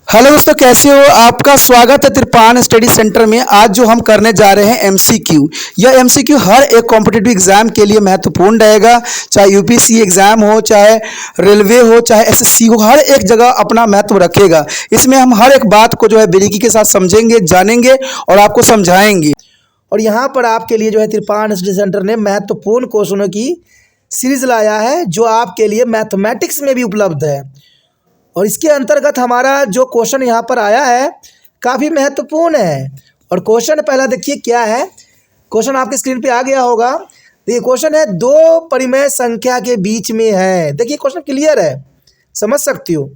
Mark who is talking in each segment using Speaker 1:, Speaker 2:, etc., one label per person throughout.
Speaker 1: Hello दोस्तों, कैसे हो? आपका स्वागत है त्रिपान स्टडी सेंटर में। आज जो हम करने जा रहे हैं एमसीक्यू। यह एमसीक्यू हर एक कॉम्पिटिटिव एग्जाम के लिए महत्वपूर्ण रहेगा, चाहे यूपीएससी एग्जाम हो, चाहे रेलवे हो, चाहे एसएससी हो, हर एक जगह अपना महत्व रखेगा। इसमें हम हर एक बात को जो है बारीकी के साथ समझेंगे, जानेंगे और आपको समझाएंगे। और यहाँ पर आपके लिए जो है त्रिपान स्टडी सेंटर ने महत्वपूर्ण क्वेश्चनों की सीरीज लाया है, जो आपके लिए मैथमेटिक्स में भी उपलब्ध है। और इसके अंतर्गत हमारा जो क्वेश्चन यहाँ पर आया है काफ़ी महत्वपूर्ण है। और क्वेश्चन पहला देखिए क्या है। क्वेश्चन आपके स्क्रीन पे आ गया होगा। देखिए क्वेश्चन है, दो परिमेय संख्या के बीच में है। देखिए क्वेश्चन क्लियर है, समझ सकती हो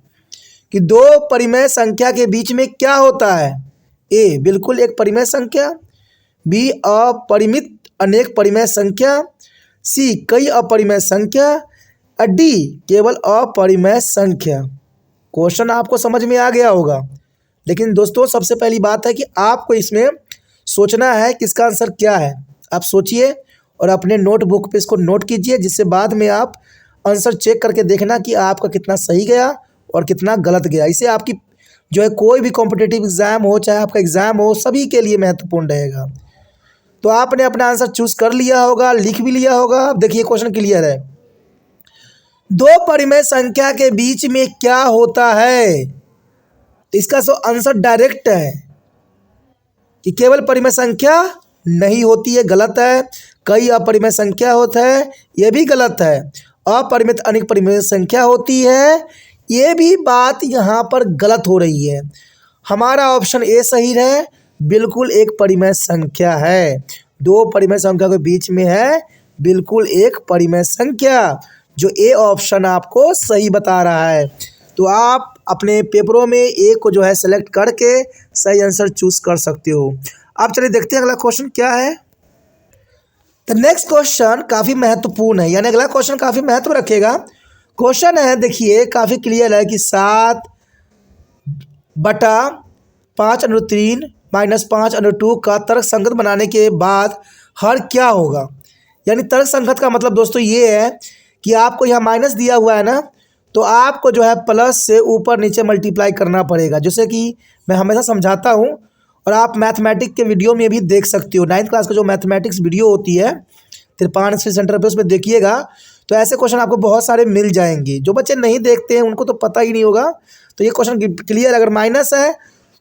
Speaker 1: कि दो परिमेय संख्या के बीच में क्या होता है। ए बिल्कुल एक परिमेय संख्या, बी अपरिमित अनेक परिमेय संख्या, सी कई अपरिमेय संख्या, और डी केवल अपरिमेय संख्या। क्वेश्चन आपको समझ में आ गया होगा, लेकिन दोस्तों सबसे पहली बात है कि आपको इसमें सोचना है कि इसका आंसर क्या है। आप सोचिए और अपने नोटबुक पे इसको नोट कीजिए, जिससे बाद में आप आंसर चेक करके देखना कि आपका कितना सही गया और कितना गलत गया। इससे आपकी जो है कोई भी कॉम्पिटिटिव एग्ज़ाम हो, चाहे आपका एग्ज़ाम हो, सभी के लिए महत्वपूर्ण रहेगा। तो आपने अपना आंसर चूज़ कर लिया होगा, लिख भी लिया होगा। अब देखिए क्वेश्चन क्लियर है, दो परिमेय संख्या के बीच में क्या होता है। इसका सो आंसर डायरेक्ट है कि केवल परिमेय संख्या नहीं होती है, गलत है। कई अपरिमेय संख्या होता है, यह भी गलत है। अपरिमित अनेक परिमेय संख्या होती है, ये भी बात यहाँ पर गलत हो रही है। हमारा ऑप्शन ए सही है, बिल्कुल एक परिमेय संख्या है। दो परिमेय संख्या के बीच में है बिल्कुल एक परिमेय संख्या, जो ए ऑप्शन आपको सही बता रहा है। तो आप अपने पेपरों में ए को जो है सेलेक्ट करके सही आंसर चूज कर सकते हो। अब चलिए देखते हैं अगला क्वेश्चन क्या है। द नेक्स्ट क्वेश्चन काफ़ी महत्वपूर्ण है, यानी अगला क्वेश्चन काफ़ी महत्व रखेगा। क्वेश्चन है, देखिए काफ़ी क्लियर है कि 7/5/3 - 5/2 का तर्क संगत बनाने के बाद हर क्या होगा। यानी तर्क संगत का मतलब दोस्तों ये है कि आपको यहाँ माइनस दिया हुआ है ना, तो आपको जो है प्लस से ऊपर नीचे मल्टीप्लाई करना पड़ेगा। जैसे कि मैं हमेशा समझाता हूँ और आप मैथमेटिक्स के वीडियो में भी देख सकते हो। 9th क्लास का जो मैथमेटिक्स वीडियो होती है त्रिपान स्टडी सेंटर पे, उसमें देखिएगा तो ऐसे क्वेश्चन आपको बहुत सारे मिल जाएंगे। जो बच्चे नहीं देखते हैं उनको तो पता ही नहीं होगा। तो ये क्वेश्चन क्लियर, अगर माइनस है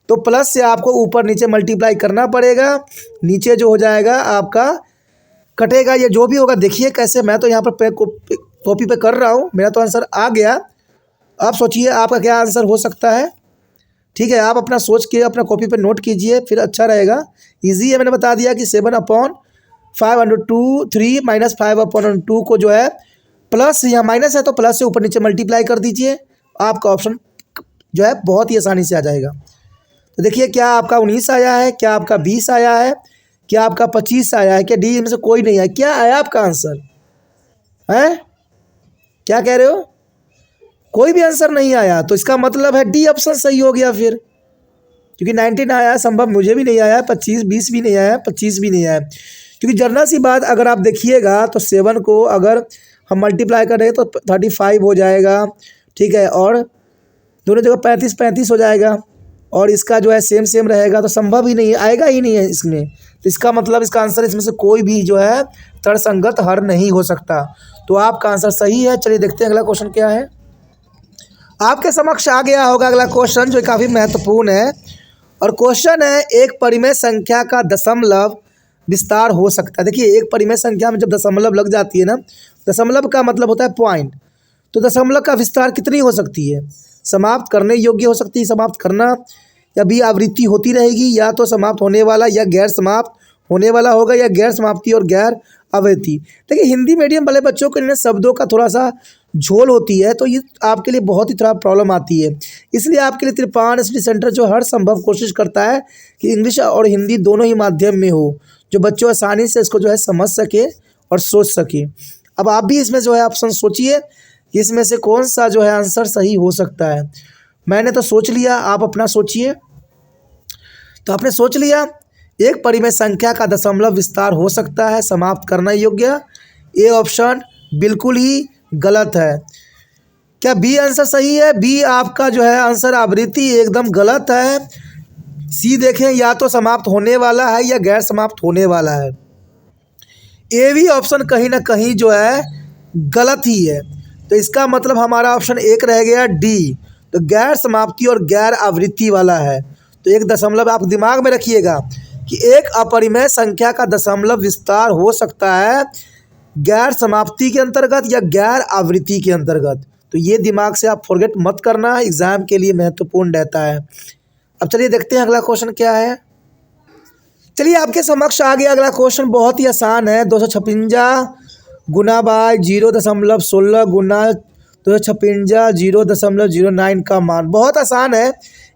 Speaker 1: तो प्लस से आपको ऊपर नीचे मल्टीप्लाई करना पड़ेगा। नीचे जो हो जाएगा आपका कटेगा, ये जो भी होगा। देखिए कैसे, मैं तो यहाँ पर कॉपी पे कर रहा हूँ, मेरा तो आंसर आ गया। आप सोचिए आपका क्या आंसर हो सकता है। ठीक है, आप अपना सोच के अपना कॉपी पे नोट कीजिए, फिर अच्छा रहेगा। इजी है, मैंने बता दिया कि 7/5/3 - 5/2 को जो है प्लस, यहाँ माइनस है तो प्लस से ऊपर नीचे मल्टीप्लाई कर दीजिए। आपका ऑप्शन जो है बहुत ही आसानी से आ जाएगा। तो देखिए क्या आपका 19 आया है, क्या आपका 20 आया है, क्या आपका 25 आया है, क्या डी में से कोई नहीं है। क्या आया आपका आंसर है? क्या कह रहे हो? कोई भी आंसर नहीं आया, तो इसका मतलब है डी ऑप्शन सही हो गया फिर, क्योंकि 19 आया, संभव मुझे भी नहीं आया, 25 20 भी नहीं आया, 25 भी नहीं आया। क्योंकि जर्नल सी बात, अगर आप देखिएगा तो 7 को अगर हम मल्टीप्लाई करें तो 35 हो जाएगा। ठीक है, और दोनों जगह 35 35 हो जाएगा, और इसका जो है सेम सेम रहेगा, तो संभव ही नहीं, आएगा ही नहीं है इसमें। तो इसका मतलब इसका आंसर इसमें से कोई भी जो है तर्कसंगत हर नहीं हो सकता। तो आपका आंसर सही है। चलिए देखते हैं अगला क्वेश्चन क्या है। आपके समक्ष आ गया होगा अगला क्वेश्चन, जो काफ़ी महत्वपूर्ण है। और क्वेश्चन है, एक परिमेय संख्या का दशमलव विस्तार हो सकता है। देखिए एक परिमेय संख्या में जब दशमलव लग जाती है ना, दशमलव का मतलब होता है पॉइंट, तो दशमलव का विस्तार कितनी हो सकती है। समाप्त करने योग्य हो सकती है, समाप्त करना, या भी आवृत्ति होती रहेगी, या तो समाप्त होने वाला या गैर समाप्त होने वाला होगा, या गैर समाप्ति और गैर आवृत्ति। देखिए हिंदी मीडियम वाले बच्चों के लिए शब्दों का थोड़ा सा झोल होती है, तो ये आपके लिए बहुत ही थोड़ा प्रॉब्लम आती है। इसलिए आपके लिए त्रिपान स्टडी सेंटर जो हर संभव कोशिश करता है कि इंग्लिश और हिंदी दोनों ही माध्यम में हो, जो बच्चों आसानी से इसको जो है समझ सके और सोच सके। अब आप भी इसमें जो है ऑप्शन सोचिए, इसमें से कौन सा जो है आंसर सही हो सकता है। मैंने तो सोच लिया, आप अपना सोचिए। तो आपने सोच लिया, एक परिमेय संख्या का दशमलव विस्तार हो सकता है, समाप्त करना योग्य। ए ऑप्शन बिल्कुल ही गलत है। क्या बी आंसर सही है? बी आपका जो है आंसर आवृत्ति एकदम गलत है। सी देखें, या तो समाप्त होने वाला है या गैर समाप्त होने वाला है। ए भी ऑप्शन कहीं ना कहीं जो है गलत ही है। तो इसका मतलब हमारा ऑप्शन एक रह गया डी, तो गैर समाप्ति और गैर आवृत्ति वाला है। तो एक दशमलव आप दिमाग में रखिएगा कि एक अपरिमेय संख्या का दशमलव विस्तार हो सकता है गैर समाप्ति के अंतर्गत या गैर आवृत्ति के अंतर्गत। तो ये दिमाग से आप फॉरगेट मत करना, एग्जाम के लिए महत्वपूर्ण रहता है। अब चलिए देखते हैं अगला क्वेश्चन क्या है। चलिए आपके समक्ष आ गया अगला क्वेश्चन, बहुत ही आसान है। 256 गुना बाय 0.16 गुना 256 0.09 का मान, बहुत आसान है।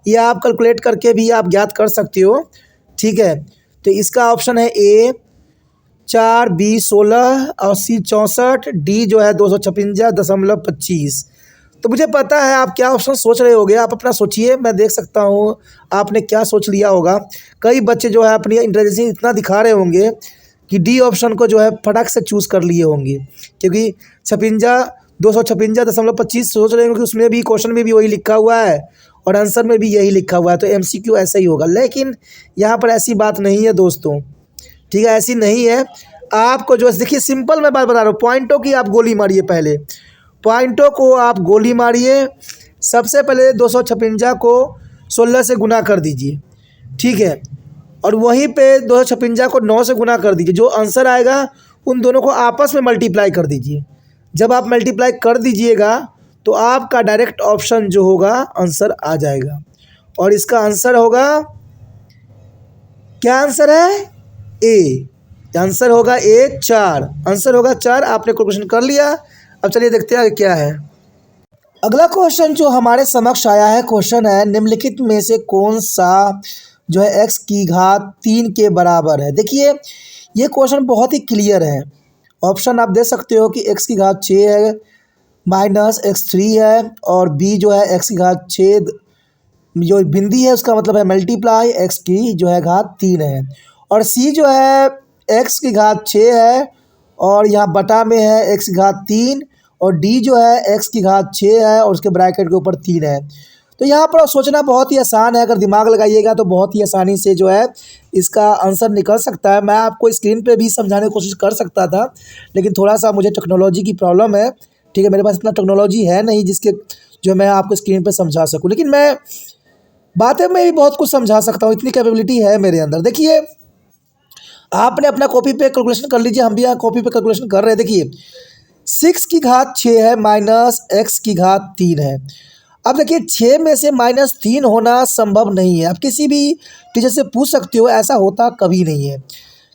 Speaker 1: ये आप कैलकुलेट करके भी आप ज्ञात कर सकते हो, ठीक है। तो इसका ऑप्शन है ए 4, बी 16 और सी 64, डी जो है 256.25। तो मुझे पता है आप क्या ऑप्शन सोच रहे होगे, आप अपना सोचिए, मैं देख सकता हूँ आपने क्या सोच लिया होगा। कई बच्चे जो है अपनी इंटेलिजेंस इतना दिखा रहे होंगे कि डी ऑप्शन को जो है फटाक से चूज़ कर लिए होंगे, क्योंकि 256.25 सोच रहे होंगे कि उसमें भी क्वेश्चन में भी वही लिखा हुआ है और आंसर में भी यही लिखा हुआ है, तो एमसीक्यू ऐसा ही होगा। लेकिन यहाँ पर ऐसी बात नहीं है दोस्तों, ठीक है, ऐसी नहीं है। आपको जो है देखिए, सिंपल मैं बात बता रहा हूँ, पॉइंटों की आप गोली मारिए। पहले पॉइंटों को आप गोली मारिए। सबसे पहले 256 को 16 से गुना कर दीजिए, ठीक है, और वहीं पे 256 को 9 से गुना कर दीजिए। जो आंसर आएगा उन दोनों को आपस में मल्टीप्लाई कर दीजिए। जब आप मल्टीप्लाई कर दीजिएगा तो आपका डायरेक्ट ऑप्शन जो होगा आंसर आ जाएगा, और इसका आंसर होगा, क्या आंसर है? ए। आंसर होगा ए 4, आंसर होगा 4। आपने कैलकुलेशन कर लिया। अब चलिए देखते हैं क्या है अगला क्वेश्चन जो हमारे समक्ष आया है। क्वेश्चन है, निम्नलिखित में से कौन सा जो है x की घात 3 के बराबर है। देखिए ये क्वेश्चन बहुत ही क्लियर है। ऑप्शन आप दे सकते हो कि x की घात 6 है माइनस x3 है, और b जो है x की घात 6 जो बिंदी है उसका मतलब है मल्टीप्लाई x की जो है घात 3 है, और c जो है x की घात 6 है और यहाँ बटा में है x की घात 3, और d जो है x की घात 6 है और उसके ब्रैकेट के ऊपर 3 है। तो यहाँ पर सोचना बहुत ही आसान है, अगर दिमाग लगाइएगा तो बहुत ही आसानी से जो है इसका आंसर निकल सकता है। मैं आपको स्क्रीन पे भी समझाने की कोशिश कर सकता था, लेकिन थोड़ा सा मुझे टेक्नोलॉजी की प्रॉब्लम है, ठीक है, मेरे पास इतना टेक्नोलॉजी है नहीं जिसके जो मैं आपको स्क्रीन पर समझा सकूँ, लेकिन मैं बातें में भी बहुत कुछ समझा सकता हूँ, इतनी कैपेबिलिटी है मेरे अंदर। देखिए आपने अपना कॉपी पे कैलकुलेशन कर लीजिए, हम भी यहाँ कॉपी पे कैलकुलेशन कर रहे हैं। देखिए 6 की घात 6 है माइनस x की घात 3 है। अब देखिए 6 में से -3 होना संभव नहीं है। आप किसी भी टीचर से पूछ सकते हो, ऐसा होता कभी नहीं है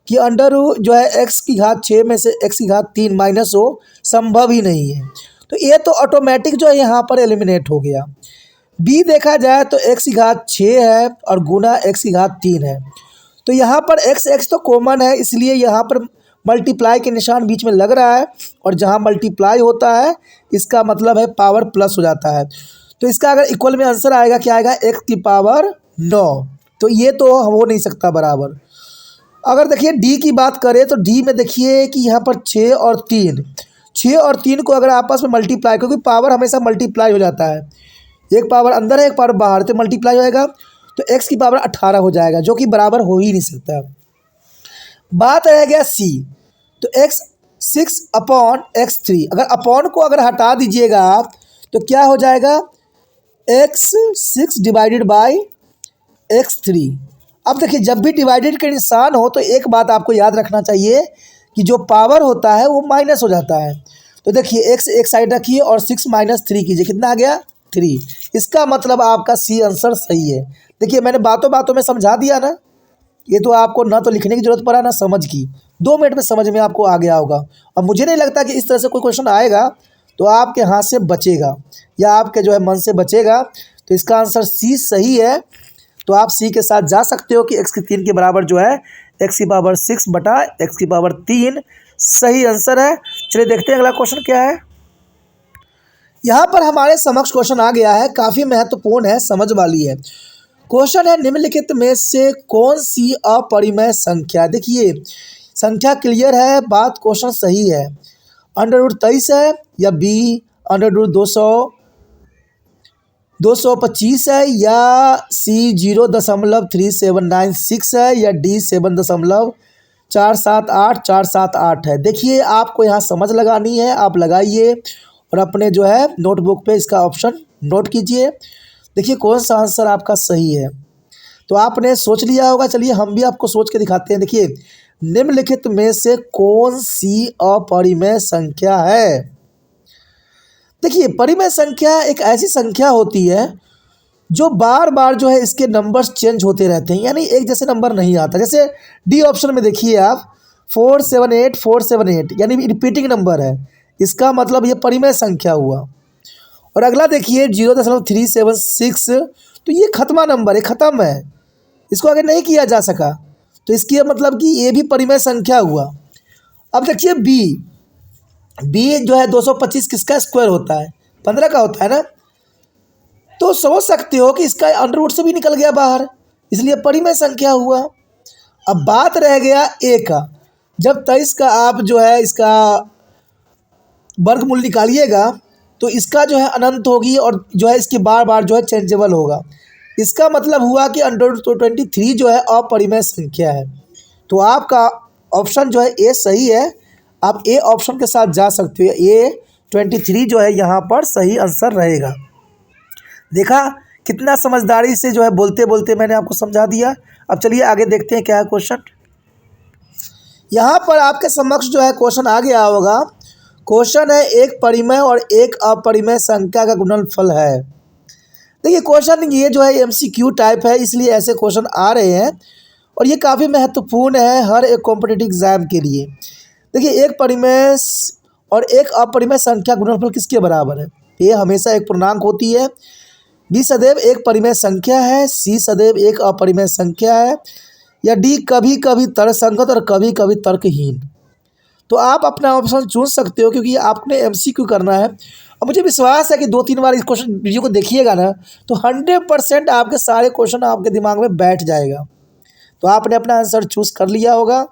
Speaker 1: कि अंडर जो है x की घात 6 में से x की घात 3 माइनस हो, संभव ही नहीं है। तो ये तो ऑटोमेटिक जो है यहाँ पर एलिमिनेट हो गया। b देखा जाए तो x की घात 6 है और गुना x की घात 3 है, तो यहाँ पर x तो कॉमन है, इसलिए यहाँ पर मल्टीप्लाई के निशान बीच में लग रहा है, और जहाँ मल्टीप्लाई होता है इसका मतलब है पावर प्लस हो जाता है। तो इसका अगर इक्वल में आंसर आएगा क्या आएगा? x की पावर 9। तो ये तो हो नहीं सकता बराबर। अगर देखिए d की बात करें तो d में देखिए कि यहाँ पर 6 और 3 को अगर आपस में मल्टीप्लाई, क्योंकि पावर हमेशा मल्टीप्लाई हो जाता है, एक पावर अंदर है एक पावर बाहर, तो मल्टीप्लाई होएगा तो x की पावर 18 हो जाएगा, जो कि बराबर हो ही नहीं सकता। बात रह गया c, तो x 6/x3, अगर अपॉन को अगर हटा दीजिएगा आप तो क्या हो जाएगा? x 6 divided by x3। अब देखिए जब भी डिवाइडेड के निशान हो तो एक बात आपको याद रखना चाहिए कि जो पावर होता है वो माइनस हो जाता है। तो देखिए x एक साइड रखिए और 6 - 3 कीजिए, कितना आ गया? 3। इसका मतलब आपका सी आंसर सही है। देखिए मैंने बातों बातों में समझा दिया ना, ये तो आपको ना तो लिखने की जरूरत पड़ा ना समझ की, 2 मिनट में समझ में आपको आ गया होगा। अब मुझे नहीं लगता कि इस तरह से कोई क्वेश्चन आएगा तो आपके हाथ से बचेगा या आपके जो है मन से बचेगा। तो इसका आंसर सी सही है। तो आप सी के साथ जा सकते हो कि x की 3 के बराबर जो है x की पावर 6 बटा x की पावर 3 सही आंसर है। चलिए देखते हैं अगला क्वेश्चन क्या है। यहाँ पर हमारे समक्ष क्वेश्चन आ गया है, काफ़ी महत्वपूर्ण है, समझ वाली है। क्वेश्चन है, निम्नलिखित में से कौन सी अपरिमेय संख्या, देखिए संख्या क्लियर है, बात क्वेश्चन सही है, √23 है या बी √200 225 है, या सी 0.3796 है, या डी 7.478 है। देखिए आपको यहाँ समझ लगानी है, आप लगाइए और अपने जो है नोटबुक पे इसका ऑप्शन नोट कीजिए। देखिए कौन सा आंसर आपका सही है। तो आपने सोच लिया होगा, चलिए हम भी आपको सोच के दिखाते हैं। देखिए निम्नलिखित में से कौन सी अपरिमेय संख्या है। देखिए परिमेय संख्या एक ऐसी संख्या होती है जो बार बार जो है इसके नंबर्स चेंज होते रहते हैं, यानी एक जैसे नंबर नहीं आता। जैसे डी ऑप्शन में देखिए आप 478 यानी रिपीटिंग नंबर है, इसका मतलब ये परिमेय संख्या हुआ। और अगला देखिए 0.376, तो ये खत्मा नंबर है, ख़त्म है, इसको आगे नहीं किया जा सका, तो इसकी मतलब कि ये भी परिमेय संख्या हुआ। अब देखिए बी जो है 225 किसका स्क्वायर होता है, 15 का होता है ना। तो समझ सकते हो कि इसका अंडर रूट से भी निकल गया बाहर, इसलिए परिमेय संख्या हुआ। अब बात रह गया ए का। जब 23 का आप जो है इसका वर्गमूल निकालिएगा तो इसका जो है अनंत होगी और जो है इसकी बार बार जो है चेंजेबल होगा। इसका मतलब हुआ कि अंडर 23 जो है अपरिमेय संख्या है। तो आपका ऑप्शन जो है ए सही है, आप ए ऑप्शन के साथ जा सकते हो। ए 23 जो है यहाँ पर सही आंसर रहेगा। देखा कितना समझदारी से जो है बोलते बोलते मैंने आपको समझा दिया। अब चलिए आगे देखते हैं क्या है क्वेश्चन। यहाँ पर आपके समक्ष जो है क्वेश्चन आ गया होगा। क्वेश्चन है एक परिमेय और एक अपरिमेय संख्या का गुणनफल है। देखिए क्वेश्चन ये जो है एमसीक्यू टाइप है, इसलिए ऐसे क्वेश्चन आ रहे हैं और ये काफ़ी महत्वपूर्ण है हर एक कॉम्पिटिटिव एग्जाम के लिए। देखिए एक परिमेय और एक अपरिमेय संख्या गुणनफल किसके बराबर है। ए हमेशा एक पूर्णांक होती है, बी सदैव एक परिमेय संख्या है, सी सदैव एक अपरिमेय संख्या है, या डी कभी कभी तर्कसंगत और कभी कभी तर्कहीन। तो आप अपना ऑप्शन चुन सकते हो क्योंकि आपने एमसीक्यू करना है। और मुझे विश्वास है कि 2-3 बार इस क्वेश्चन वीडियो को देखिएगा ना तो 100% आपके सारे क्वेश्चन आपके दिमाग में बैठ जाएगा। तो आपने अपना आंसर चूज़ कर लिया होगा।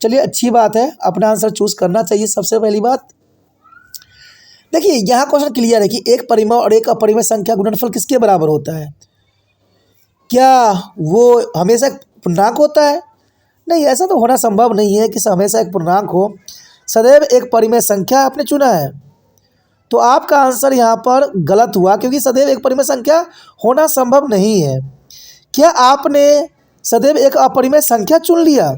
Speaker 1: चलिए अच्छी बात है, अपना आंसर चूज़ करना चाहिए सबसे पहली बात। देखिए यहाँ क्वेश्चन क्लियर है कि एक परिमेय और एक अपरिमेय संख्या गुणनफल किसके बराबर होता है। क्या वो हमेशा पूर्णांक होता है? नहीं, ऐसा तो होना संभव नहीं है कि हमेशा एक पूर्णांक हो। सदैव एक परिमेय संख्या आपने चुना है, तो आपका आंसर यहाँ पर गलत हुआ क्योंकि सदैव एक परिमेय संख्या होना संभव नहीं है। क्या आपने सदैव एक अपरिमेय संख्या चुन लिया?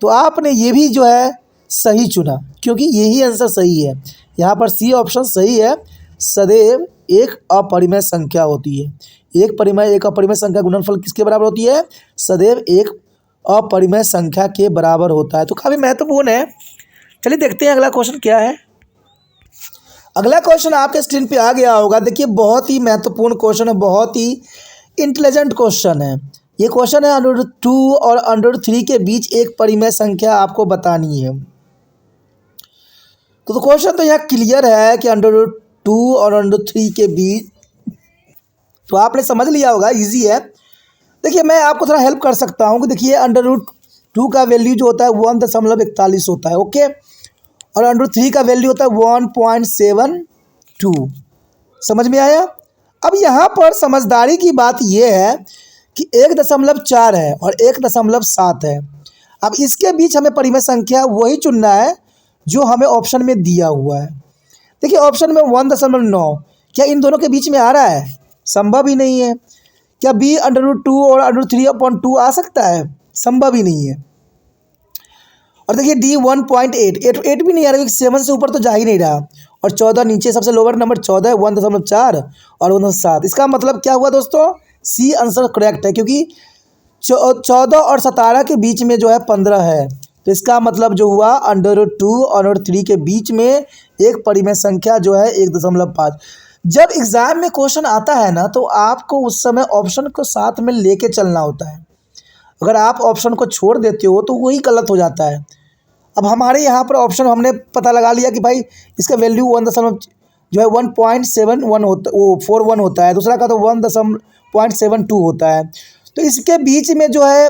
Speaker 1: तो आपने ये भी जो है सही चुना क्योंकि यही आंसर सही है। यहाँ पर सी ऑप्शन सही है, सदैव एक अपरिमेय संख्या होती है। एक परिमेय एक अपरिमेय संख्या गुणनफल किसके बराबर होती है? सदैव एक अपरिमेय संख्या के बराबर होता है। तो काफ़ी महत्वपूर्ण है। चलिए देखते हैं अगला क्वेश्चन क्या है। अगला क्वेश्चन आपके स्क्रीन पे आ गया होगा। देखिए बहुत ही महत्वपूर्ण क्वेश्चन है, बहुत ही इंटेलिजेंट क्वेश्चन है। ये क्वेश्चन है √2 और √3 के बीच एक परिमेय संख्या आपको बतानी है। तो क्वेश्चन तो यहाँ क्लियर है कि √2 और √3 के बीच, तो आपने समझ लिया होगा, इजी है। देखिए मैं आपको थोड़ा हेल्प कर सकता हूँ कि देखिए √2 का वैल्यू जो होता है 1.41 होता है, ओके, और √3 का वैल्यू होता है 1.72। समझ में आया? अब यहाँ पर समझदारी की बात यह है कि 1.4 है और 1.7 है। अब इसके बीच हमें परिमेय संख्या वही चुनना है जो हमें ऑप्शन में दिया हुआ है। देखिए ऑप्शन में 1.9, क्या इन दोनों के बीच में आ रहा है? संभव ही नहीं है। क्या बी √2 और √3/2 आ सकता है? संभव ही नहीं है। और देखिए डी 1.8 भी नहीं आ रहा क्योंकि 7 से ऊपर तो जा ही नहीं रहा, और 14 नीचे सबसे लोअर नंबर 14 है, 1.4 और 1.7। इसका मतलब क्या हुआ दोस्तों? सी आंसर करेक्ट है क्योंकि 14 और 17 के बीच में जो है 15 है। तो इसका मतलब जो हुआ √2 और √3 के बीच में एक परिमेय संख्या जो है 1.5। जब एग्ज़ाम में क्वेश्चन आता है ना तो आपको उस समय ऑप्शन को साथ में लेके चलना होता है। अगर आप ऑप्शन को छोड़ देते हो तो वही गलत हो जाता है। अब हमारे यहाँ पर ऑप्शन हमने पता लगा लिया कि भाई इसका वैल्यू 1.71 होता, वो 41 होता है, दूसरा का तो 1.72 होता है। तो इसके बीच में जो है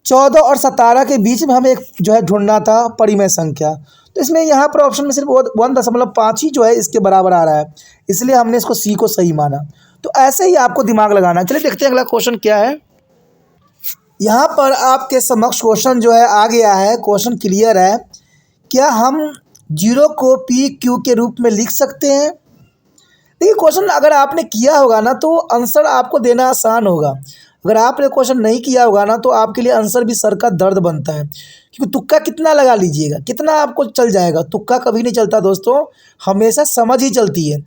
Speaker 1: 14 और 17 के बीच में हमें एक जो है ढूंढना था परिमेय संख्या। तो इसमें यहाँ पर ऑप्शन में सिर्फ 1.5 ही जो है इसके बराबर आ रहा है, इसलिए हमने इसको सी को सही माना। तो ऐसे ही आपको दिमाग लगाना है। चलिए देखते हैं अगला क्वेश्चन क्या है। यहाँ पर आपके समक्ष क्वेश्चन जो है आ गया है। क्वेश्चन क्लियर है। क्या हम 0 को पी क्यू के रूप में लिख सकते हैं? देखिए क्वेश्चन अगर आपने किया होगा ना तो आंसर आपको देना आसान होगा। अगर आपने क्वेश्चन नहीं किया होगा ना तो आपके लिए आंसर भी सर का दर्द बनता है, क्योंकि तुक्का कितना लगा लीजिएगा, कितना आपको चल जाएगा। तुक्का कभी नहीं चलता दोस्तों, हमेशा समझ ही चलती है।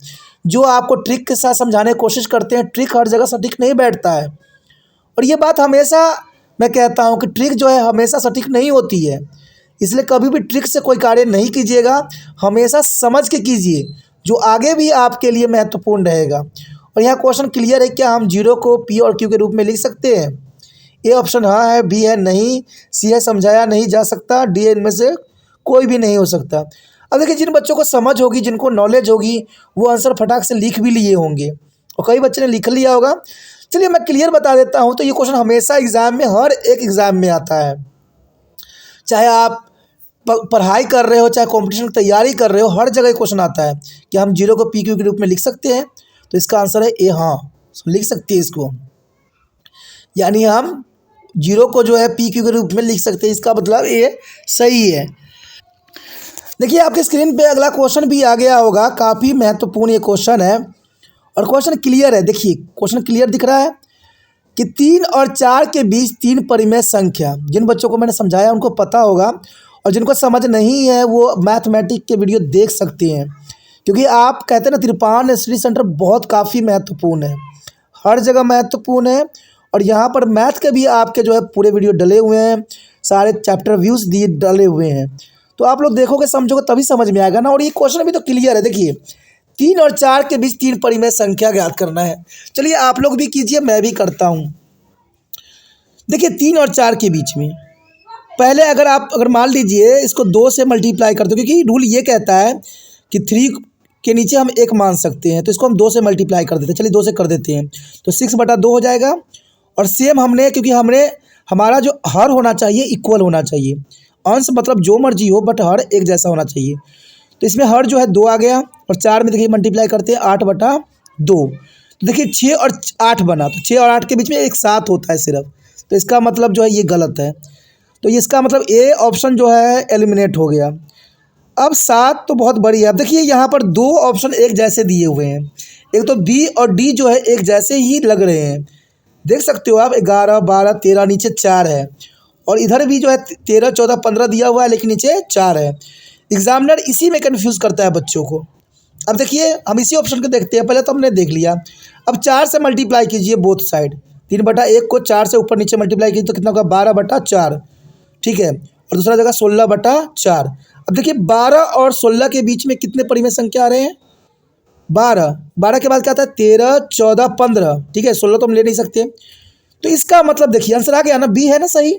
Speaker 1: जो आपको ट्रिक के साथ समझाने की कोशिश करते हैं, ट्रिक हर जगह सटीक नहीं बैठता है। और ये बात हमेशा मैं कहता हूँ कि ट्रिक जो है हमेशा सटीक नहीं होती है, इसलिए कभी भी ट्रिक से कोई कार्य नहीं कीजिएगा, हमेशा समझ के कीजिए, जो आगे भी आपके लिए महत्वपूर्ण रहेगा। और यहाँ क्वेश्चन क्लियर है। क्या हम 0 को पी और क्यू के रूप में लिख सकते हैं? ए ऑप्शन हाँ है, बी है नहीं, सी है समझाया नहीं जा सकता, डी है इनमें से कोई भी नहीं हो सकता। अब देखिए जिन बच्चों को समझ होगी, जिनको नॉलेज होगी, वो आंसर फटाक से लिख भी लिए होंगे, और कई बच्चे ने लिख लिया होगा। चलिए मैं क्लियर बता देता हूँ। तो ये क्वेश्चन हमेशा एग्ज़ाम में, हर एक एग्ज़ाम में आता है। चाहे आप पढ़ाई कर रहे हो, चाहे कंपटीशन की तैयारी कर रहे हो, हर जगह क्वेश्चन आता है कि हम 0 को पी क्यू के रूप में लिख सकते हैं। तो इसका आंसर है ए, हाँ लिख सकते हैं इसको। यानी हम 0 को जो है पी क्यू के रूप में लिख सकते हैं, इसका मतलब ए सही है। देखिए आपके स्क्रीन पे अगला क्वेश्चन भी आ गया होगा। काफ़ी महत्वपूर्ण ये क्वेश्चन है और क्वेश्चन क्लियर है। देखिए क्वेश्चन क्लियर दिख रहा है कि 3 और 4 के बीच 3 परिमेय संख्या। जिन बच्चों को मैंने समझाया उनको पता होगा, और जिनको समझ नहीं है वो मैथमेटिक्स के वीडियो देख सकते हैं, क्योंकि आप कहते हैं ना तिरपान स्टडी सेंटर बहुत काफ़ी महत्वपूर्ण है, हर जगह महत्वपूर्ण है। और यहाँ पर मैथ के भी आपके जो है पूरे वीडियो डले हुए हैं, सारे चैप्टर व्यूज़ दिए डले हुए हैं। तो आप लोग देखोगे समझोगे तभी समझ में आएगा ना। और ये क्वेश्चन भी तो क्लियर है। देखिए 3 और 4 के बीच 3 परिमेय संख्या ज्ञात करना है। चलिए आप लोग भी कीजिए, मैं भी करता हूँ। देखिए 3 और 4 के बीच में पहले अगर मान लीजिए इसको 2 से मल्टीप्लाई कर दो, क्योंकि रूल ये कहता है कि 3 के नीचे हम 1 मान सकते हैं, तो इसको हम 2 से मल्टीप्लाई कर देते हैं। चलिए 2 से कर देते हैं, तो 6/2 हो जाएगा। और सेम क्योंकि हमारा जो हर होना चाहिए इक्वल होना चाहिए, अंश मतलब जो मर्जी हो बट हर एक जैसा होना चाहिए। तो इसमें हर जो है 2 आ गया, और 4 में देखिए मल्टीप्लाई करते हैं 8/2। तो देखिए 6 और 8 बना, तो 6 और 8 के बीच में एक 7 होता है सिर्फ, तो इसका मतलब जो है ये गलत है। तो इसका मतलब ए ऑप्शन जो है एलिमिनेट हो गया। अब 7 तो बहुत बड़ी है। अब देखिए यहाँ पर 2 ऑप्शन एक जैसे दिए हुए हैं, एक तो बी और डी जो है एक जैसे ही लग रहे हैं, देख सकते हो आप। 11, 12, 13 नीचे 4 है, और इधर भी जो है 13, 14, 15 दिया हुआ है, लेकिन नीचे 4 है। एग्जामिनर इसी में कन्फ्यूज़ करता है बच्चों को। अब देखिए हम इसी ऑप्शन को देखते हैं। पहले तो हमने देख लिया, अब 4 से मल्टीप्लाई कीजिए बोथ साइड। 3/1 को 4 से ऊपर नीचे मल्टीप्लाई कीजिए तो कितना होगा? 12/4, ठीक है। और दूसरा जगह 16/4। अब देखिए 12 और 16 के बीच में कितने परिमेय संख्या आ रहे हैं? 12। 12 के बाद क्या आता है? 13, 14, 15, ठीक है। 16 तो हम ले नहीं सकते, तो इसका मतलब देखिए आंसर आ गया ना, बी है ना सही।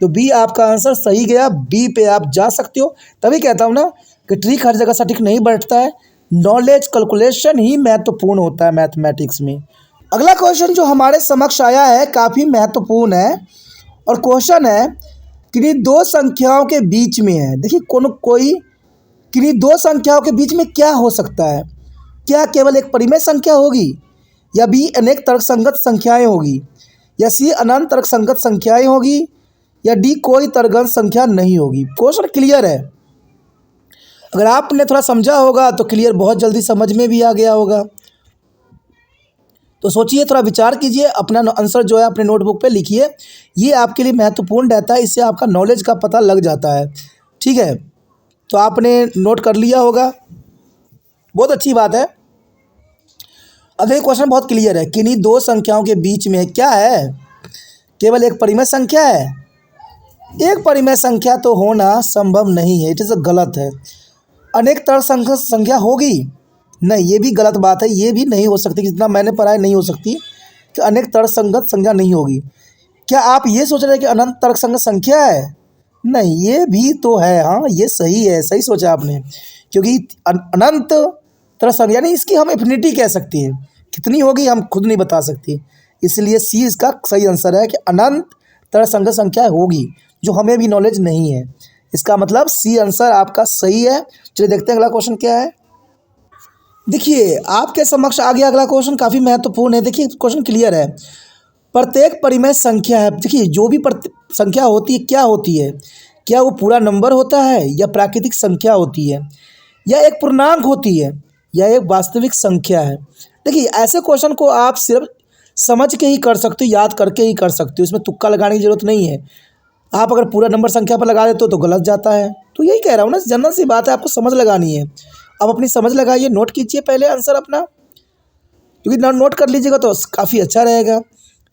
Speaker 1: तो बी आपका आंसर सही गया, बी पे आप जा सकते हो। तभी कहता हूँ ना कि ट्रिक हर जगह सटीक नहीं बैठता है, नॉलेज कैलकुलेशन ही महत्वपूर्ण होता है मैथमेटिक्स में। अगला क्वेश्चन जो हमारे समक्ष आया है काफ़ी महत्वपूर्ण है, और क्वेश्चन है किन्हीं 2 संख्याओं के बीच में है। देखिए किन्हीं 2 संख्याओं के बीच में क्या हो सकता है? क्या केवल एक परिमेय संख्या होगी, या बी अनेक तर्कसंगत संख्याएं होगी, या सी अनंत तर्कसंगत संख्याएं होगी, या डी कोई तर्कसंगत संख्या नहीं होगी? क्वेश्चन क्लियर है। अगर आपने थोड़ा समझा होगा तो क्लियर बहुत जल्दी समझ में भी आ गया होगा। तो सोचिए, थोड़ा विचार कीजिए, अपना आंसर जो है अपने नोटबुक पे लिखिए। ये आपके लिए महत्वपूर्ण रहता है, इससे आपका नॉलेज का पता लग जाता है, ठीक है। तो आपने नोट कर लिया होगा, बहुत अच्छी बात है। अब ये क्वेश्चन बहुत क्लियर है, किन्हीं 2 संख्याओं के बीच में क्या है? केवल एक परिमेय संख्या है। एक परिमेय संख्या तो होना संभव नहीं है, इट इज़ गलत है। अनेक तर्कसंगत संख्या होगी? नहीं, ये भी गलत बात है, ये भी नहीं हो सकती, जितना मैंने पढ़ा है नहीं हो सकती कि अनेक तर्कसंगत संख्या नहीं होगी। क्या आप ये सोच रहे हैं कि अनंत तर्कसंगत संख्या है? नहीं, ये भी तो है। हाँ, ये सही है, सही सोचा आपने, क्योंकि अनंत तर्कसंख्या यानी इसकी हम इन्फिनिटी कह सकते हैं, कितनी होगी हम खुद नहीं बता सकते, इसलिए सी इसका सही आंसर है कि अनंत तर्कसंगत संख्या होगी, जो हमें भी नॉलेज नहीं है। इसका मतलब सी आंसर आपका सही है। चलिए देखते हैं अगला क्वेश्चन क्या है। देखिए आपके समक्ष आ गया अगला क्वेश्चन, काफ़ी महत्वपूर्ण है। देखिए क्वेश्चन क्लियर है। प्रत्येक परिमेय संख्या है, देखिए जो भी संख्या होती है क्या होती है, क्या वो पूरा नंबर होता है या प्राकृतिक संख्या होती है या एक पूर्णांक होती है या एक वास्तविक संख्या है। देखिए ऐसे क्वेश्चन को आप सिर्फ समझ के ही कर सकते हो, याद करके ही कर सकते हो, इसमें तुक्का लगाने की जरूरत नहीं है। आप अगर पूरा नंबर संख्या पर लगा देते हो तो गलत जाता है। तो यही कह रहा हूँ ना, जनरल सी बात है, आपको समझ लगानी है। आप अपनी समझ लगाइए, नोट कीजिए पहले आंसर अपना, क्योंकि ना नोट कर लीजिएगा तो काफ़ी अच्छा रहेगा।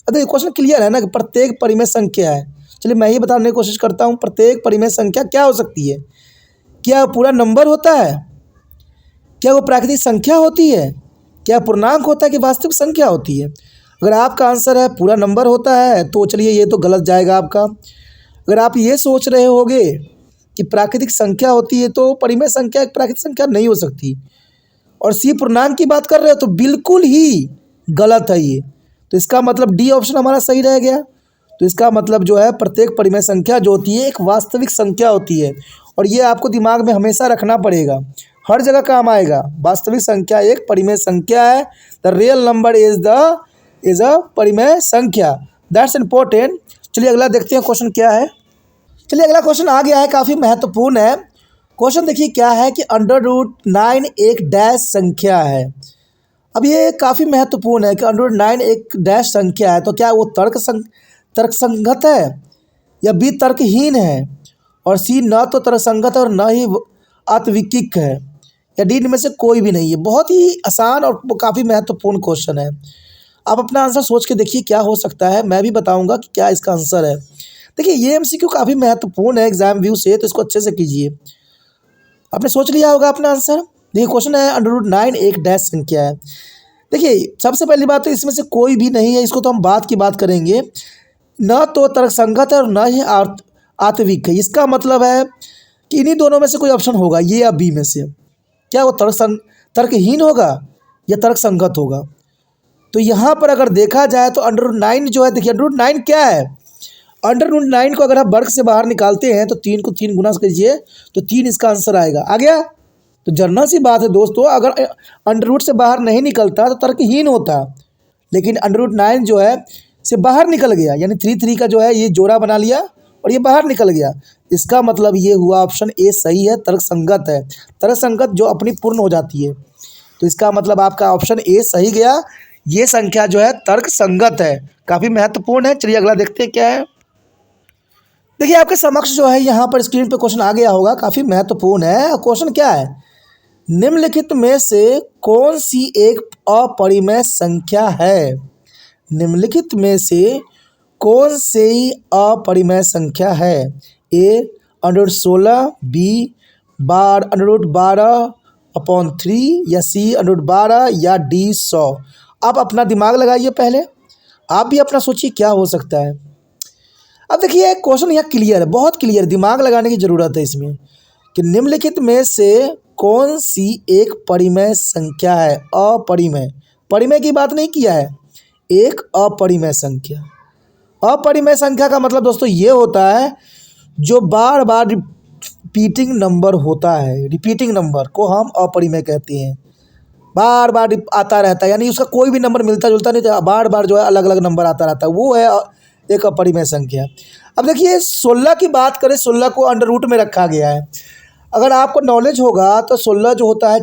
Speaker 1: अरे क्वेश्चन क्लियर है ना कि प्रत्येक परिमेय संख्या है। चलिए मैं ही बताने की कोशिश करता हूँ, प्रत्येक परिमेय संख्या क्या हो सकती है। क्या पूरा नंबर होता है, क्या वो प्राकृतिक संख्या होती है, क्या पूर्णांक होता है कि वास्तविक संख्या होती है। अगर आपका आंसर है पूरा नंबर होता है तो चलिए ये तो गलत जाएगा आपका। अगर आप ये सोच रहे होगे कि प्राकृतिक संख्या होती है तो परिमेय संख्या एक प्राकृतिक संख्या नहीं हो सकती, और सी पूर्णांक की बात कर रहे हो तो बिल्कुल ही गलत है ये। तो इसका मतलब डी ऑप्शन हमारा सही रह गया। तो इसका मतलब जो है प्रत्येक परिमेय संख्या जो होती है एक वास्तविक संख्या होती है, और ये आपको दिमाग में हमेशा रखना पड़ेगा, हर जगह काम आएगा। वास्तविक संख्या एक परिमेय संख्या है। The real number is a परिमेय संख्या, दैट्स इम्पोर्टेंट। चलिए अगला देखते हैं क्वेश्चन क्या है। चलिए अगला क्वेश्चन आ गया है, काफ़ी महत्वपूर्ण है क्वेश्चन। देखिए क्या है कि √9 एक डैश संख्या है। अब ये काफ़ी महत्वपूर्ण है कि √9 एक डैश संख्या है, तो क्या वो तर्कसंगत है या बी तर्कहीन है, और सी न तो तर्कसंगत है और न ही अतार्किक है, या डी इनमें से कोई भी नहीं है। बहुत ही आसान और काफ़ी महत्वपूर्ण क्वेश्चन है। आप अपना आंसर सोच के देखिए क्या हो सकता है, मैं भी बताऊंगा कि क्या इसका आंसर है। देखिए ये एमसीक्यू काफ़ी महत्वपूर्ण है एग्जाम व्यू से, तो इसको अच्छे से कीजिए। आपने सोच लिया होगा अपना आंसर। देखिए क्वेश्चन है √9 एक डैश संख्या है। देखिए सबसे पहली बात तो इसमें से कोई भी नहीं है, इसको तो हम बात की बात करेंगे। न तो तर्कसंगत है और न ही आत्विक है। इसका मतलब है कि इन्हीं दोनों में से कोई ऑप्शन होगा, ये या बी में से। क्या वो तर्कहीन होगा या तर्कसंगत होगा। तो यहाँ पर अगर देखा जाए तो √9 जो है, देखिए √9 क्या है। √9 को अगर आप वर्ग से बाहर निकालते हैं तो 3 को 3 गुना कीजिए तो 3 इसका आंसर आएगा। आ गया। तो जनरल सी बात है दोस्तों, अगर अंडर से बाहर नहीं निकलता तो तर्कहीन होता, लेकिन √9 जो है से बाहर निकल गया, यानी 3 का जो है ये जोड़ा बना लिया और ये बाहर निकल गया। इसका मतलब ये हुआ ऑप्शन ए सही है, तर्कसंगत है। तर्कसंगत जो अपनी पूर्ण हो जाती है, तो इसका मतलब आपका ऑप्शन ए सही गया। ये संख्या जो है तर्कसंगत है, काफ़ी महत्वपूर्ण है। चलिए अगला देखते हैं क्या है। देखिए आपके समक्ष जो है यहाँ पर स्क्रीन पे क्वेश्चन आ गया होगा, काफ़ी महत्वपूर्ण है। क्वेश्चन क्या है, निम्नलिखित में से कौन सी एक अपरिमेय संख्या है। निम्नलिखित में से कौन सी अपरिमेय संख्या है। ए √16, बी √12/3 या सी √12 या डी 100। आप अपना दिमाग लगाइए पहले, आप भी अपना सोचिए क्या हो सकता है। अब देखिए क्वेश्चन यहाँ क्लियर है, बहुत क्लियर, दिमाग लगाने की ज़रूरत है इसमें कि निम्नलिखित में से कौन सी एक परिमेय संख्या है। अपरिमेय, परिमेय की बात नहीं किया है, एक अपरिमेय संख्या। अपरिमेय संख्या का मतलब दोस्तों ये होता है जो बार बार रिपीटिंग नंबर होता है। रिपीटिंग नंबर को हम अपरिमेय कहते हैं, बार बार आता रहता है, यानी उसका कोई भी नंबर मिलता जुलता नहीं, तो बार बार जो है अलग अलग नंबर आता रहता है, वो है एक अपरिमेय संख्या। अब देखिए 16 की बात करें, 16 को अंडर रूट में रखा गया है। अगर आपको नॉलेज होगा तो 16 जो होता है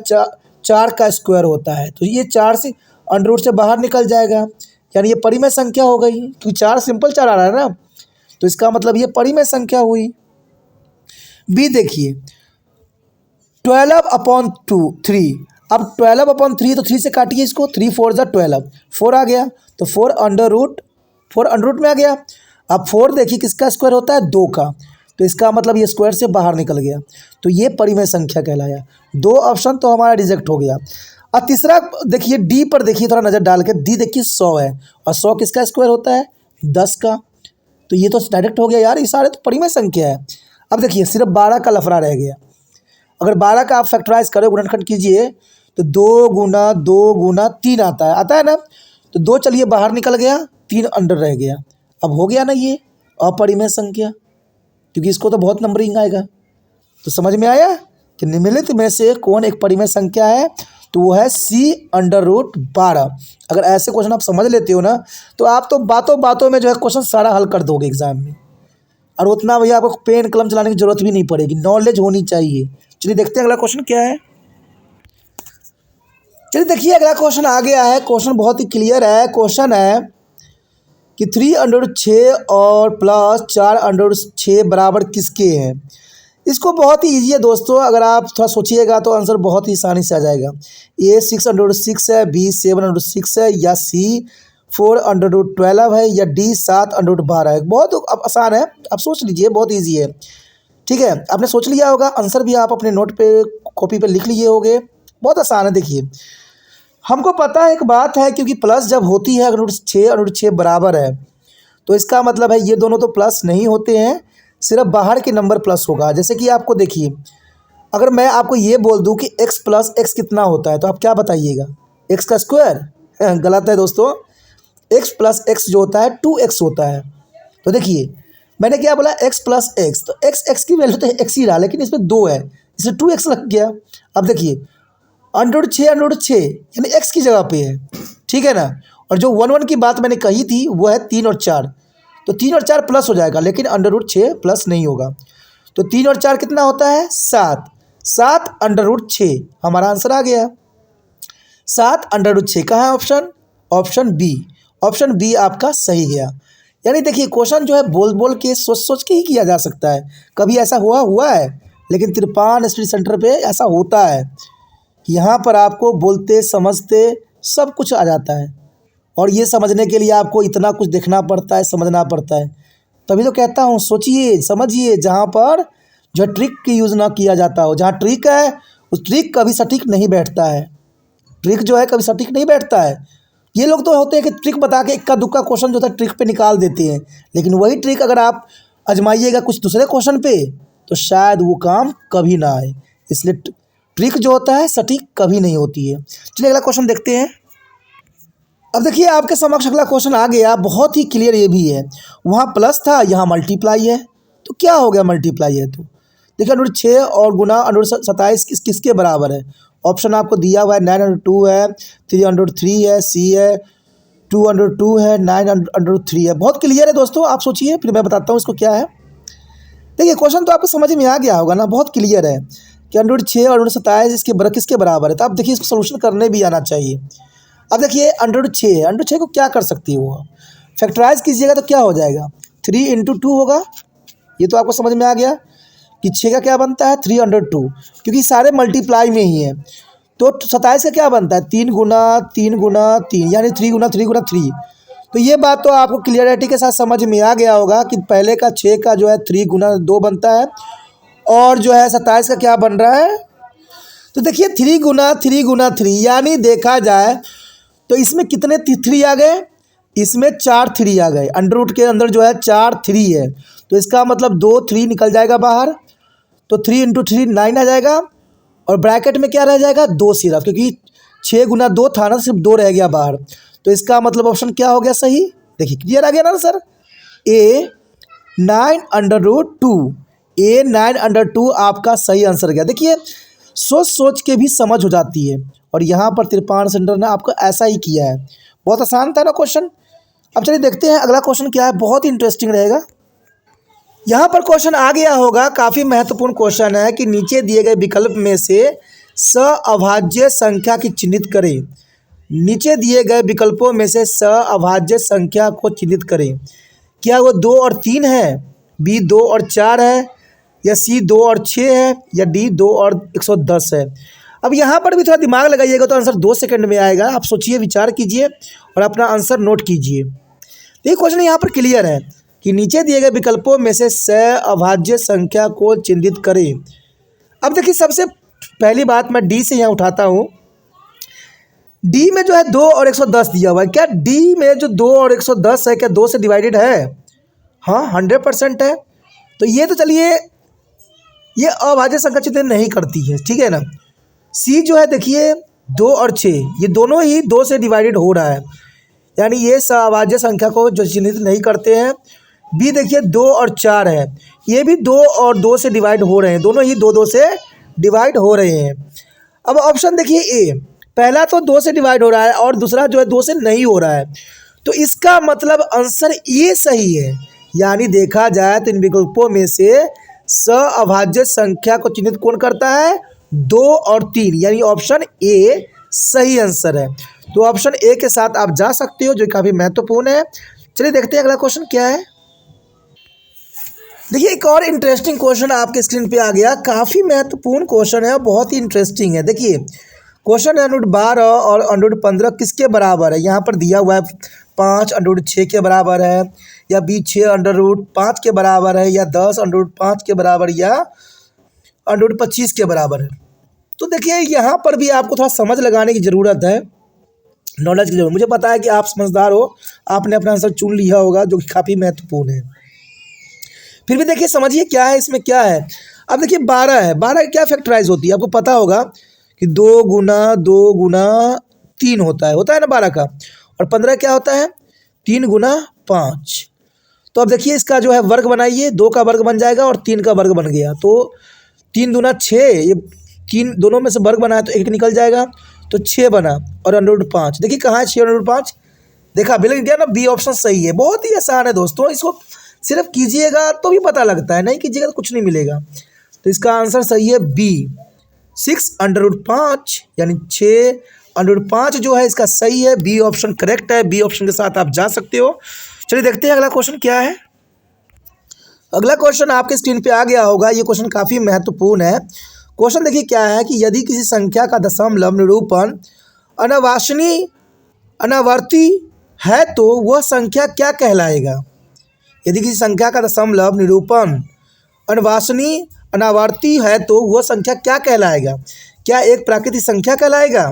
Speaker 1: 4 का स्क्वायर होता है, तो ये 4 से अंडर रूट से बाहर निकल जाएगा, यानी ये परिमेय संख्या हो गई, क्योंकि 4 सिंपल 4 आ रहा है ना, तो इसका मतलब ये परिमेय संख्या हुई। बी देखिए 12/3। अब 12/3 तो 3 से काटिए इसको, 3 4 ज़ा 12, 4 आ गया, तो 4 अंडर रूट में आ गया। अब 4 देखिए किसका स्क्वायर होता है, 2 का, तो इसका मतलब ये स्क्वायर से बाहर निकल गया, तो ये परिमेय संख्या कहलाया। 2 ऑप्शन तो हमारा रिजेक्ट हो गया। और तीसरा देखिए डी पर देखिए थोड़ा नज़र डाल के, डी देखिए 100 है, और 100 किसका स्क्वायर होता है, 10 का, तो ये तो डायरेक्ट हो गया यार, ये सारे तो परिमेय संख्या है। अब देखिए सिर्फ 12 का लफड़ा रह गया। अगर 12 का आप फैक्टराइज करें, गुणनखंड कीजिए, तो 2 गुना 2 गुना 3 आता है ना, तो 2 चलिए बाहर निकल गया, 3 अंडर रह गया। अब हो गया ना ये अपरिमेय संख्या, क्योंकि इसको तो बहुत नंबरिंग आएगा। तो समझ में आया कि निम्नलिखित में से कौन एक परिमेय संख्या है, तो वो है C√12। अगर ऐसे क्वेश्चन आप समझ लेते हो ना, तो आप तो बातों बातों में जो है क्वेश्चन सारा हल कर दोगे एग्जाम में, और उतना भैया आपको पेन कलम चलाने की जरूरत भी नहीं पड़ेगी, नॉलेज होनी चाहिए। चलिए देखते हैं अगला क्वेश्चन क्या है। चलिए देखिए अगला क्वेश्चन आ गया है। क्वेश्चन बहुत ही क्लियर है। क्वेश्चन है कि 3√6 और प्लस 4√6 बराबर किसके हैं। इसको बहुत ही ईजी है दोस्तों, अगर आप थोड़ा सोचिएगा तो आंसर बहुत ही आसानी से आ जाएगा। A 6√6 है, B 7√6 है, या C 4√12 है, या D 7√12 है। बहुत आसान है, आप सोच लीजिए, बहुत ईजी है। ठीक है, आपने सोच लिया होगा, आंसर भी आप अपने नोट पे कॉपी पे लिख लिए होंगे। बहुत आसान है। देखिए हमको पता है एक बात है, क्योंकि प्लस जब होती है √6 बराबर है, तो इसका मतलब है ये दोनों तो प्लस नहीं होते हैं, सिर्फ बाहर के नंबर प्लस होगा। जैसे कि आपको देखिए, अगर मैं आपको ये बोल दूं कि x + x कितना होता है, तो आप क्या बताइएगा, x का स्क्वायर। गलत है दोस्तों, x + x जो होता है 2x होता है। तो देखिए मैंने क्या बोला, x + x, तो x की वैल्यू तो x ही रहा, लेकिन इसमें 2 है, इसलिए 2x लग गया। अब देखिए √6 यानी x की जगह पे है, ठीक है ना। और जो 1 की बात मैंने कही थी वो है 3 और 4, तो 3 और 4 प्लस हो जाएगा, लेकिन √6 प्लस नहीं होगा। तो 3 और 4 कितना होता है, 7 √6 हमारा आंसर आ गया। 7√6 कहाँ है ऑप्शन, ऑप्शन बी आपका सही गया। यानी देखिए क्वेश्चन जो है बोल बोल के सोच सोच के ही किया जा सकता है। कभी ऐसा हुआ है, लेकिन तिरपान स्टडी सेंटर पे ऐसा होता है, यहाँ पर आपको बोलते समझते सब कुछ आ जाता है, और ये समझने के लिए आपको इतना कुछ देखना पड़ता है, समझना पड़ता है। तभी तो कहता हूँ सोचिए समझिए, जहाँ पर जो ट्रिक की यूज़ ना किया जाता हो। जहाँ ट्रिक है उस ट्रिक कभी सटीक नहीं बैठता है, ट्रिक जो है कभी सटीक नहीं बैठता है। ये लोग तो होते हैं कि ट्रिक बता के इक्का दुक्का क्वेश्चन जो था ट्रिक पे निकाल देते हैं, लेकिन वही ट्रिक अगर आप आजमाइएगा कुछ दूसरे क्वेश्चन पे, तो शायद वो काम कभी ना आए। इसलिए ट्रिक जो होता है सटीक कभी नहीं होती है। चलिए अगला क्वेश्चन देखते हैं। अब देखिए आपके समक्ष अगला क्वेश्चन आ गया, बहुत ही क्लियर ये भी है। वहाँ प्लस था, यहाँ मल्टीप्लाई है, तो क्या हो गया मल्टीप्लाई है। तो देखिए √6 और गुना √27 किसके बराबर है। ऑप्शन आपको दिया हुआ है, 9√2 है, 3√3 है, C है, 2√2 है, 9√3 है। बहुत क्लियर है दोस्तों, आप सोचिए फिर मैं बताता हूँ इसको क्या है। देखिए क्वेश्चन तो आपको समझ में आ गया होगा ना, बहुत क्लियर है कि √6 और √27 किसके बराबर है। तो आप देखिए इसको सोल्यूशन करने भी आना चाहिए। अब देखिए √6 को क्या कर सकती है वो, फैक्टराइज कीजिएगा तो क्या हो जाएगा, 3 × 2 होगा। ये तो आपको समझ में आ गया कि 6 का क्या बनता है 3√2, क्योंकि सारे मल्टीप्लाई में ही है। तो 27 का क्या बनता है 3 × 3 यानी 3 × 3। तो ये बात तो आपको क्लियरिटी के साथ समझ में आ गया होगा कि पहले का 6 का जो है 3 × 2 बनता है, और जो है 27 का क्या बन रहा है। तो देखिए 3 × 3 यानी देखा जाए तो इसमें कितने 3 आ गए, इसमें 4 3 आ गए। अंडर रूट के अंदर जो है 4 3 है, तो इसका मतलब 2 3 निकल जाएगा बाहर, तो 3 × 3 9 आ जाएगा, और ब्रैकेट में क्या रह जाएगा 2 सिर्फ, क्योंकि 6 × 2 था ना, सिर्फ 2 रह गया बाहर। तो इसका मतलब ऑप्शन क्या हो गया सही। देखिए क्लियर आ गया ना सर, A 9√2, A 9√2 आपका सही आंसर गया। देखिए सोच सोच के भी समझ हो जाती है, और यहाँ पर तिरपान सेंटर ने आपको ऐसा ही किया है। बहुत आसान था ना क्वेश्चन। अब चलिए देखते हैं अगला क्वेश्चन क्या है, बहुत ही इंटरेस्टिंग रहेगा। यहाँ पर क्वेश्चन आ गया होगा, काफ़ी महत्वपूर्ण क्वेश्चन है कि नीचे दिए गए विकल्प में से सअभाज्य संख्या की चिन्हित करें। नीचे दिए गए विकल्पों में से सअभाज्य संख्या को चिन्हित करें। क्या वो 2 और 3 है, B 2 और 4 है, या C 2 और 6 है, या D 2 और 110 है। अब यहाँ पर भी थोड़ा दिमाग लगाइएगा तो आंसर 2 सेकंड में आएगा। आप सोचिए, विचार कीजिए और अपना आंसर नोट कीजिए। ये क्वेश्चन यहाँ पर क्लियर है कि नीचे दिए गए विकल्पों में से सअभाज्य संख्या को चिन्हित करें। अब देखिए सबसे पहली बात मैं D से यहाँ उठाता हूँ। D में जो है 2 और 110 दिया हुआ है। क्या D में जो 2 और 110 है, क्या 2 से डिवाइडेड है? हाँ 100% है। तो ये तो चलिए ये अभाज्य संख्या चिन्हित नहीं करती है, ठीक है ना। C जो है देखिए 2 और 6 ये दोनों ही 2 से डिवाइडेड हो रहा है, यानी ये सअभाज्य संख्या को जो चिन्हित नहीं करते हैं। बी देखिए 2 और 4 है, ये भी 2 और 2 से डिवाइड हो रहे हैं, दोनों ही 2 से डिवाइड हो रहे हैं। अब ऑप्शन देखिए ए, पहला तो 2 से डिवाइड हो रहा है और दूसरा जो है 2 से नहीं हो रहा है, तो इसका मतलब आंसर ये सही है। यानी देखा जाए तो इन विकल्पों में से सअभाज्य संख्या को चिन्हित कौन करता है, 2 और 3, यानी ऑप्शन ए सही आंसर है। तो ऑप्शन ए के साथ आप जा सकते हो, जो काफ़ी महत्वपूर्ण है। चलिए देखते हैं अगला क्वेश्चन क्या है। देखिए एक और इंटरेस्टिंग क्वेश्चन आपके स्क्रीन पे आ गया, काफ़ी महत्वपूर्ण क्वेश्चन है, बहुत ही इंटरेस्टिंग है। देखिए क्वेश्चन है √12 और √15 किसके बराबर है। यहाँ पर दिया हुआ है 5 √6 के बराबर है, या बी 6 √5 के बराबर है, या 10 √5 के बराबर, या √25 के बराबर है। तो देखिए यहाँ पर भी आपको थोड़ा समझ लगाने की ज़रूरत है, नॉलेज की जरूरत। मुझे पता है कि आप समझदार हो, आपने अपना आंसर चुन लिया होगा, जो कि काफ़ी महत्वपूर्ण है। फिर भी देखिए समझिए क्या है, इसमें क्या है। अब देखिए 12 है, 12 की क्या फैक्टराइज होती है, आपको पता होगा कि 2 गुना 2 गुना 3 होता है ना 12 का। और 15 क्या होता है, 3 गुना 5। तो अब देखिए इसका जो है वर्ग बनाइए, 2 का वर्ग बन जाएगा और 3 का वर्ग बन गया, तो 3 दूना 6, ये 3 दोनों में से वर्ग बना है तो एक निकल जाएगा, तो 6 बना और √5। देखिए कहाँ है 6 और √5, देखा मिल गया ना, बी ऑप्शन सही है। बहुत ही आसान है दोस्तों, इसको सिर्फ कीजिएगा तो भी पता लगता है, नहीं कीजिएगा तो कुछ नहीं मिलेगा। तो इसका आंसर सही है बी, 6 √5, यानी 6 √5 जो है इसका सही है। बी ऑप्शन करेक्ट है, बी ऑप्शन के साथ आप जा सकते हो। चलिए देखते हैं अगला क्वेश्चन क्या है। अगला क्वेश्चन आपके स्क्रीन पे आ गया होगा, ये क्वेश्चन काफ़ी महत्वपूर्ण है। क्वेश्चन देखिए क्या है कि यदि किसी संख्या का दशमलव निरूपण अनावाशनीय अनावर्ती है तो वह संख्या क्या कहलाएगा। यदि किसी संख्या का दशमलव निरूपण अनवासनीय अनावर्ती है तो वह संख्या क्या कहलाएगा। क्या एक प्राकृतिक संख्या कहलाएगा,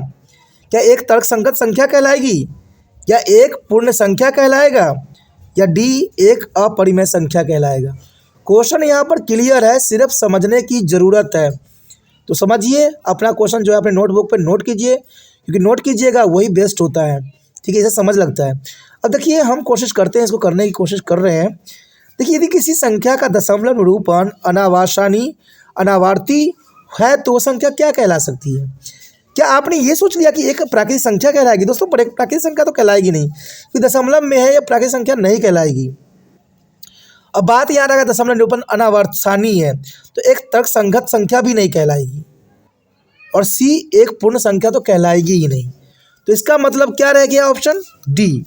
Speaker 1: क्या एक तर्कसंगत संख्या कहलाएगी, या एक पूर्ण संख्या कहलाएगा, या डी एक अपरिमेय संख्या कहलाएगा। क्वेश्चन यहाँ पर क्लियर है, सिर्फ समझने की ज़रूरत है। तो समझिए, अपना क्वेश्चन जो है अपने नोटबुक पर नोट कीजिए, क्योंकि नोट कीजिएगा वही बेस्ट होता है, ठीक है, इसे समझ लगता है। अब देखिए हम कोशिश करते हैं, इसको करने की कोशिश कर रहे हैं। देखिए यदि किसी संख्या का दशमलव निरूपण अनावासानी अनावर्ती है तो वो संख्या क्या कहला सकती है। क्या आपने ये सोच लिया कि एक प्राकृतिक संख्या कहलाएगी। दोस्तों प्राकृतिक संख्या तो कहलाएगी नहीं, क्योंकि दशमलव में है, या प्राकृतिक संख्या नहीं कहलाएगी। अब बात याद आएगा दशमलव निरूपण अनावर्सानी है तो एक तर्कसंगत संख्या भी नहीं कहलाएगी, और सी एक पूर्ण संख्या तो कहलाएगी ही नहीं। तो इसका मतलब क्या रह गया, ऑप्शन डी।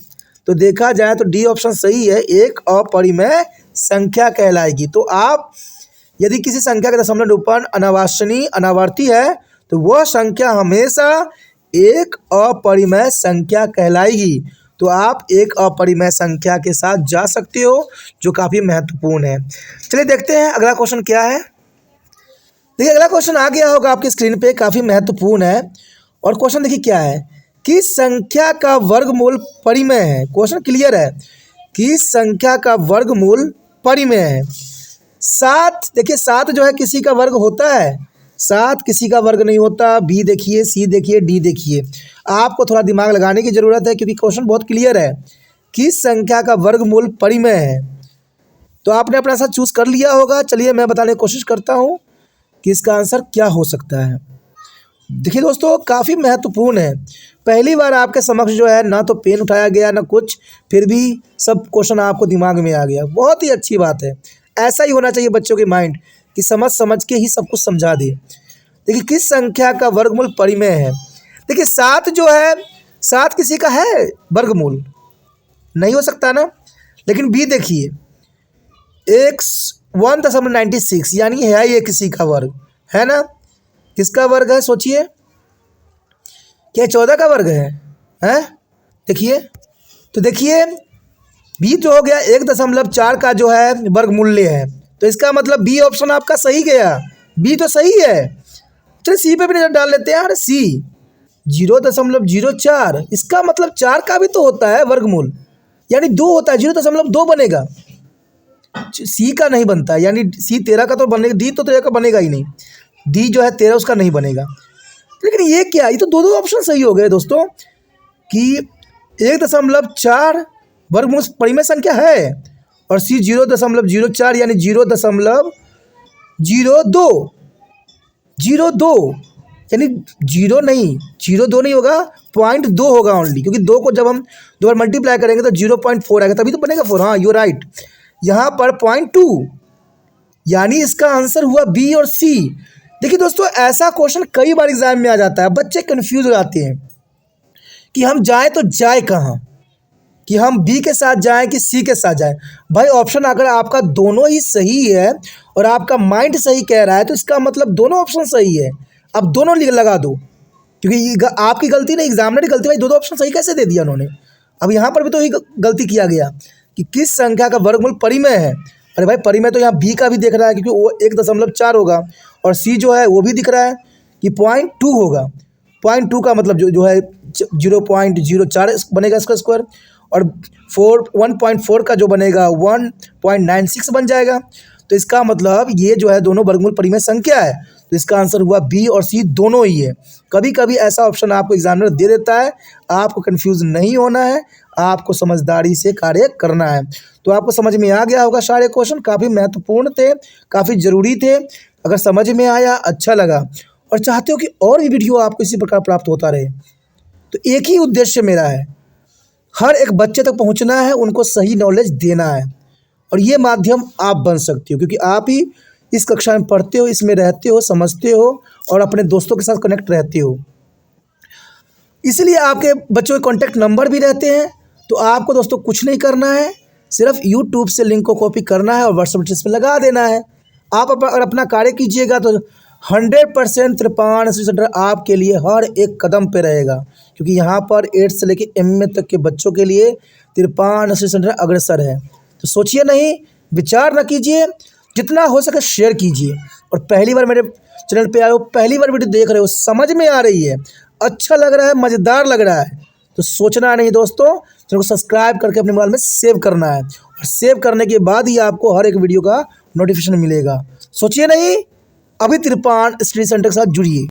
Speaker 1: तो देखा जाए तो डी ऑप्शन सही है, एक अपरिमेय संख्या कहलाएगी। तो आप यदि किसी संख्या का दशमलव निरूपण अनावासनीय अनावर्ती है तो वह संख्या हमेशा एक अपरिमेय संख्या कहलाएगी। तो आप एक अपरिमेय संख्या के साथ जा सकते हो, जो काफ़ी महत्वपूर्ण है। चलिए देखते हैं अगला क्वेश्चन क्या है। देखिए अगला क्वेश्चन आ गया होगा आपकी स्क्रीन पे, काफ़ी महत्वपूर्ण है। और क्वेश्चन देखिए क्या है, किस संख्या का वर्गमूल परिमेय है। क्वेश्चन क्लियर है, किस संख्या का वर्गमूल परिमेय है। 7, देखिए 7 जो है किसी का वर्ग होता है, 7 किसी का वर्ग नहीं होता। बी देखिए, सी देखिए, डी देखिए, आपको थोड़ा दिमाग लगाने की ज़रूरत है, क्योंकि क्वेश्चन बहुत क्लियर है, किस संख्या का वर्गमूल परिमेय है। तो आपने अपना आंसर चूज़ कर लिया होगा। चलिए मैं बताने की कोशिश करता हूँ कि इसका आंसर क्या हो सकता है। देखिए दोस्तों काफ़ी महत्वपूर्ण है, पहली बार आपके समक्ष जो है ना तो पेन उठाया गया ना कुछ, फिर भी सब क्वेश्चन आपको दिमाग में आ गया। बहुत ही अच्छी बात है, ऐसा ही होना चाहिए बच्चों के माइंड, कि समझ समझ के ही सब कुछ समझा दे। देखिए किस संख्या का वर्गमूल परिमेय है। देखिए 7 जो है, 7 किसी का है वर्गमूल, नहीं हो सकता ना। लेकिन बी देखिए, 1.96 यानी है ये किसी का वर्ग है ना। किसका वर्ग है सोचिए, क्या 14 का वर्ग है, हैं? देखिए तो देखिए बी तो हो गया 1.4 का जो है वर्गमूल्य है, तो इसका मतलब बी ऑप्शन आपका सही गया, बी तो सही है। चलिए सी पे भी नजर डाल लेते हैं यार। सी 0.04, इसका मतलब 4 का भी तो होता है वर्गमूल, यानी 2 होता है, 0.2 बनेगा। सी का नहीं बनता, यानी सी 13 का तो बनेगा, डी तो 13 का बनेगा ही नहीं, डी जो है 13 उसका नहीं बनेगा। लेकिन ये क्या, ये तो दो ऑप्शन सही हो गए दोस्तों, कि 1.4 वर्गमूल परिमेय संख्या है और सी 0.04 यानी 0.02 यानी 0.2 नहीं होगा, 0.2 होगा ओनली, क्योंकि 2 को जब हम 2 बार मल्टीप्लाई करेंगे तो 0.4 आएगा, तभी तो बनेगा 4। हाँ यू राइट, यहाँ पर 0.2 यानी इसका आंसर हुआ बी और सी। देखिए दोस्तों, ऐसा क्वेश्चन कई बार एग्जाम में आ जाता है, बच्चे कंफ्यूज हो जाते हैं कि हम जाए तो जाए कहाँ, कि हम बी के साथ जाएं कि सी के साथ जाएं। भाई ऑप्शन अगर आपका दोनों ही सही है और आपका माइंड सही कह रहा है तो इसका मतलब दोनों ऑप्शन सही है, अब दोनों लगा दो, क्योंकि ये आपकी गलती नहीं, एग्जामिनर की गलती। भाई दो ऑप्शन सही कैसे दे दिया उन्होंने। अब यहाँ पर भी तो ये गलती किया गया कि किस संख्या का वर्गमूल परिमेय है। अरे भाई परिमेय तो यहाँ बी का भी दिख रहा है, क्योंकि वो 1.4 होगा, और सी जो है वो भी दिख रहा है कि 0.2 होगा। 0.2 का मतलब जो है 0.04 बनेगा इसका स्क्वायर, और 1.4 का जो बनेगा 1.96 बन जाएगा। तो इसका मतलब ये जो है दोनों वर्गमूल परिमेय संख्या है, तो इसका आंसर हुआ बी और सी दोनों ही है। कभी कभी ऐसा ऑप्शन आपको एग्जामिनर दे देता है, आपको कंफ्यूज नहीं होना है, आपको समझदारी से कार्य करना है। तो आपको समझ में आ गया होगा, सारे क्वेश्चन काफ़ी महत्वपूर्ण थे, काफ़ी ज़रूरी थे। अगर समझ में आया, अच्छा लगा और चाहते हो कि और भी वीडियो आपको इसी प्रकार प्राप्त होता रहे, तो एक ही उद्देश्य मेरा है, हर एक बच्चे तक पहुंचना है, उनको सही नॉलेज देना है। और ये माध्यम आप बन सकते हो, क्योंकि आप ही इस कक्षा में पढ़ते हो, इसमें रहते हो, समझते हो और अपने दोस्तों के साथ कनेक्ट रहते हो। इसलिए आपके बच्चों के कॉन्टैक्ट नंबर भी रहते हैं। तो आपको दोस्तों कुछ नहीं करना है, सिर्फ यूट्यूब से लिंक को कॉपी करना है और व्हाट्सएप स्टेटस पे लगा देना है। आप अगर अपना कार्य कीजिएगा तो 100% त्रिपाण स्टडी सेंटर आपके लिए हर एक कदम पे रहेगा, क्योंकि यहाँ पर 8 से लेकर एमए तक के बच्चों के लिए त्रिपाण स्टडी सेंटर अग्रसर है। तो सोचिए नहीं, विचार न कीजिए, जितना हो सके शेयर कीजिए। और पहली बार मेरे चैनल पे आए हो, पहली बार वीडियो देख रहे हो, समझ में आ रही है, अच्छा लग रहा है, मज़ेदार लग रहा है, तो सोचना नहीं दोस्तों, चैनल को सब्सक्राइब करके अपने मोबाइल में सेव करना है, और सेव करने के बाद ही आपको हर एक वीडियो का नोटिफिकेशन मिलेगा। सोचिए नहीं, अभी त्रिपाण स्टडी सेंटर के साथ जुड़िए।